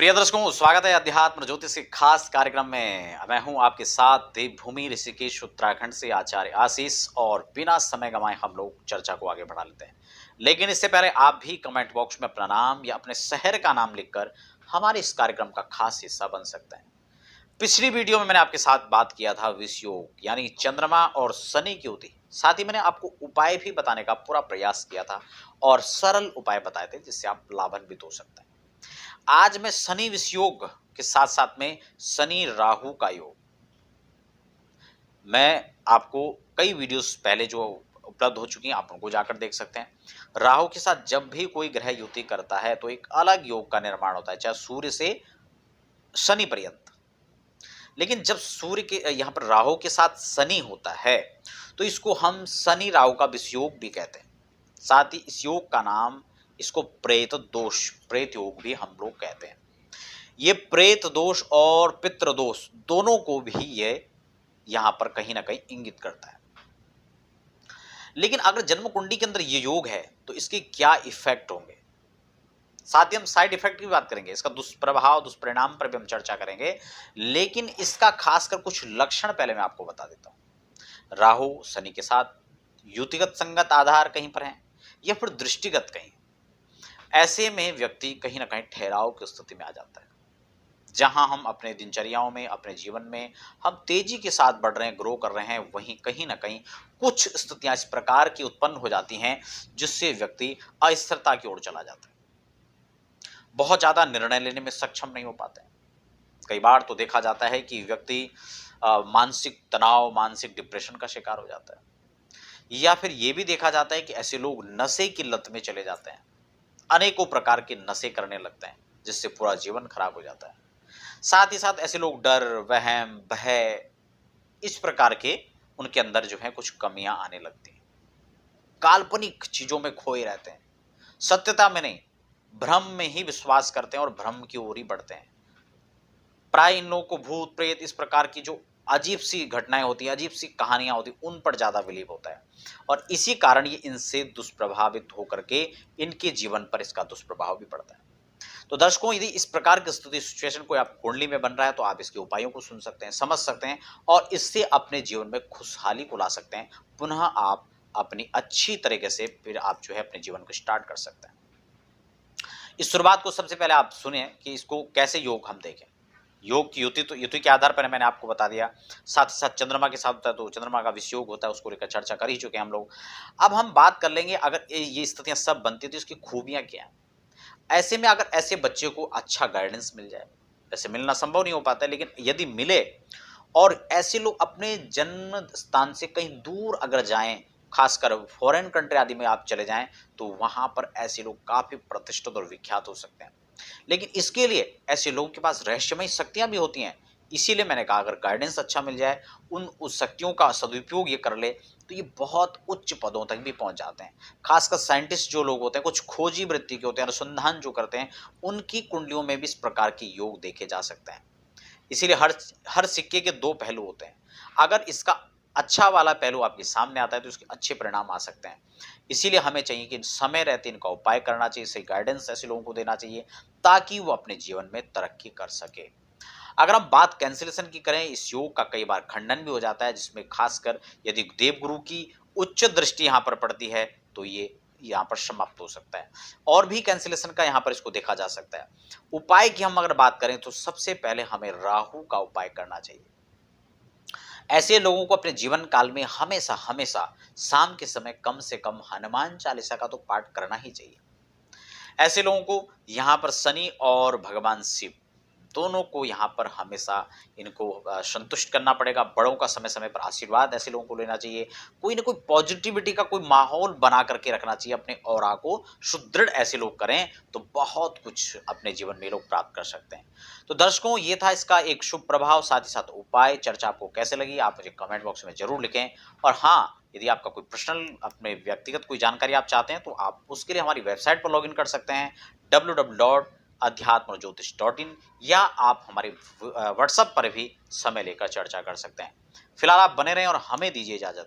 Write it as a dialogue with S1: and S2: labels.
S1: प्रिय दर्शकों, स्वागत है अध्यात्म ज्योतिष के खास कार्यक्रम में। मैं हूं आपके साथ देवभूमि ऋषिकेश उत्तराखंड से आचार्य आशीष, और बिना समय गंवाए हम लोग चर्चा को आगे बढ़ा लेते हैं। लेकिन इससे पहले आप भी कमेंट बॉक्स में अपना नाम या अपने शहर का नाम लिखकर हमारे इस कार्यक्रम का खास हिस्सा बन सकते हैं। पिछली वीडियो में मैंने आपके साथ बात किया था विष योग यानी चंद्रमा और शनि की युति। साथ ही मैंने आपको उपाय भी बताने का पूरा प्रयास किया था और सरल उपाय बताए थे जिससे आप लाभान्वित हो सकते हैं। आज मैं शनि विष योग के साथ साथ में शनि राहु का योग, मैं आपको कई वीडियोस पहले जो उपलब्ध हो चुकी हैं आप उनको जाकर देख सकते हैं। राहु के साथ जब भी कोई ग्रह युति करता है तो एक अलग योग का निर्माण होता है, चाहे सूर्य से शनि पर्यंत। लेकिन जब सूर्य के यहाँ पर राहु के साथ शनि होता है तो इसको हम शनि राहु का विष योग भी कहते हैं। साथ ही इस योग का नाम, इसको प्रेत दोष, प्रेत योग भी हम लोग कहते हैं। ये प्रेत दोष और पितृ दोष दोनों को भी ये यहां पर कहीं ना कहीं इंगित करता है। लेकिन अगर जन्म कुंडली के अंदर ये योग है तो इसके क्या इफेक्ट होंगे, साथ ही हम साइड इफेक्ट की बात करेंगे, इसका दुष्प्रभाव दुष्परिणाम पर भी हम चर्चा करेंगे। लेकिन इसका खासकर कुछ लक्षण पहले मैं आपको बता देता हूं। राहु शनि के साथ युतिगत संगत आधार कहीं पर है या फिर दृष्टिगत कहीं, ऐसे में व्यक्ति कहीं ना कहीं ठहराव की स्थिति में आ जाता है। जहां हम अपने दिनचर्याओं में, अपने जीवन में हम तेजी के साथ बढ़ रहे हैं, ग्रो कर रहे हैं, वहीं कहीं ना कहीं कुछ स्थितियां इस प्रकार की उत्पन्न हो जाती हैं जिससे व्यक्ति अस्थिरता की ओर चला जाता है। बहुत ज्यादा निर्णय लेने में सक्षम नहीं हो पाते हैं। कई बार तो देखा जाता है कि व्यक्ति मानसिक तनाव, मानसिक डिप्रेशन का शिकार हो जाता है, या फिर यह भी देखा जाता है कि ऐसे लोग नशे की लत में चले जाते हैं, अनेकों प्रकार के नशे करने लगते हैं जिससे पूरा जीवन खराब हो जाता है। साथ ही साथ ऐसे लोग डर, वहम, भय, इस प्रकार के उनके अंदर जो है कुछ कमियां आने लगती हैं। काल्पनिक चीजों में खोए रहते हैं, सत्यता में नहीं, भ्रम में ही विश्वास करते हैं और भ्रम की ओर ही बढ़ते हैं। प्राय इन लोगों को भूत प्रेत, इस प्रकार की जो अजीब सी घटनाएं होती हैं, अजीब सी कहानियां होती हैं, उन पर ज्यादा बिलीव होता है और इसी कारण ये इनसे दुष्प्रभावित होकर के इनके जीवन पर इसका दुष्प्रभाव भी पड़ता है। तो दर्शकों, यदि इस प्रकार की स्थिति सिचुएशन कोई आप कुंडली में बन रहा है तो आप इसके उपायों को सुन सकते हैं, समझ सकते हैं और इससे अपने जीवन में खुशहाली को ला सकते हैं। पुनः आप अपनी अच्छी तरीके से फिर आप जो है अपने जीवन को स्टार्ट कर सकते हैं। इस शुरुआत को सबसे पहले आप सुनिए कि इसको कैसे योग हम देखें। योग की युति के आधार पर मैंने आपको बता दिया, साथ ही साथ चंद्रमा के साथ होता है तो चंद्रमा का विष योग होता है, उसको लेकर चर्चा कर ही चुके हैं हम लोग। अब हम बात कर लेंगे, अगर ये स्थितियां सब बनती है तो इसकी खूबियां क्या है। ऐसे में अगर ऐसे बच्चे को अच्छा गाइडेंस मिल जाए, वैसे मिलना संभव नहीं हो पाता है, लेकिन यदि मिले और ऐसे लोग अपने जन्म स्थान से कहीं दूर अगर जाएं, खासकर फॉरेन कंट्री आदि में आप चले जाएं, तो वहां पर ऐसे लोग काफी प्रतिष्ठित और विख्यात हो सकते हैं। लेकिन इसके लिए ऐसे लोगों के पास रहस्यमय शक्तियां भी होती हैं। इसीलिए मैंने कहा अगर गाइडेंस अच्छा मिल जाए, उस शक्तियों का सदुपयोग ये कर ले तो ये बहुत उच्च पदों तक भी पहुंच जाते हैं। खासकर साइंटिस्ट जो लोग होते हैं, कुछ खोजी वृत्ति के होते हैं, अनुसंधान जो करते हैं, उनकी कुंडलियों में भी इस प्रकार के योग देखे जा सकते हैं। इसीलिए हर हर सिक्के के दो पहलू होते हैं। अगर इसका अच्छा वाला पहलू आपके सामने आता है तो इसके अच्छे परिणाम आ सकते हैं। इसीलिए हमें चाहिए कि समय रहते इनका उपाय करना चाहिए, सही गाइडेंस ऐसे लोगों को देना चाहिए ताकि वो अपने जीवन में तरक्की कर सके। अगर हम बात कैंसिलेशन की करें, इस योग का कई बार खंडन भी हो जाता है, जिसमें खासकर यदि देवगुरु की उच्च दृष्टि यहाँ पर पड़ती है तो ये यहाँ पर समाप्त हो सकता है। और भी कैंसिलेशन का यहाँ पर इसको देखा जा सकता है। उपाय की हम अगर बात करें तो सबसे पहले हमें राहु का उपाय करना चाहिए। ऐसे लोगों को अपने जीवन काल में हमेशा हमेशा शाम के समय कम से कम हनुमान चालीसा का तो पाठ करना ही चाहिए। ऐसे लोगों को यहाँ पर शनि और भगवान शिव दोनों को यहाँ पर हमेशा इनको संतुष्ट करना पड़ेगा। बड़ों का समय समय पर आशीर्वाद ऐसे लोगों को लेना चाहिए। कोई ना कोई पॉजिटिविटी का कोई माहौल बना करके रखना चाहिए, अपने ऑरा को सुदृढ़ ऐसे लोग करें तो बहुत कुछ अपने जीवन में लोग प्राप्त कर सकते हैं। तो दर्शकों, ये था इसका एक शुभ प्रभाव, साथ ही साथ उपाय। चर्चा आपको कैसे लगी आप मुझे कमेंट बॉक्स में जरूर लिखें। और हाँ, यदि आपका कोई पर्सनल, अपने व्यक्तिगत कोई जानकारी आप चाहते हैं तो आप उसके लिए हमारी वेबसाइट पर लॉगिन कर सकते हैं www.adhyatmjyotish.in, या आप हमारे व्हाट्सएप पर भी समय लेकर चर्चा कर सकते हैं। फिलहाल आप बने रहें और हमें दीजिए इजाजत।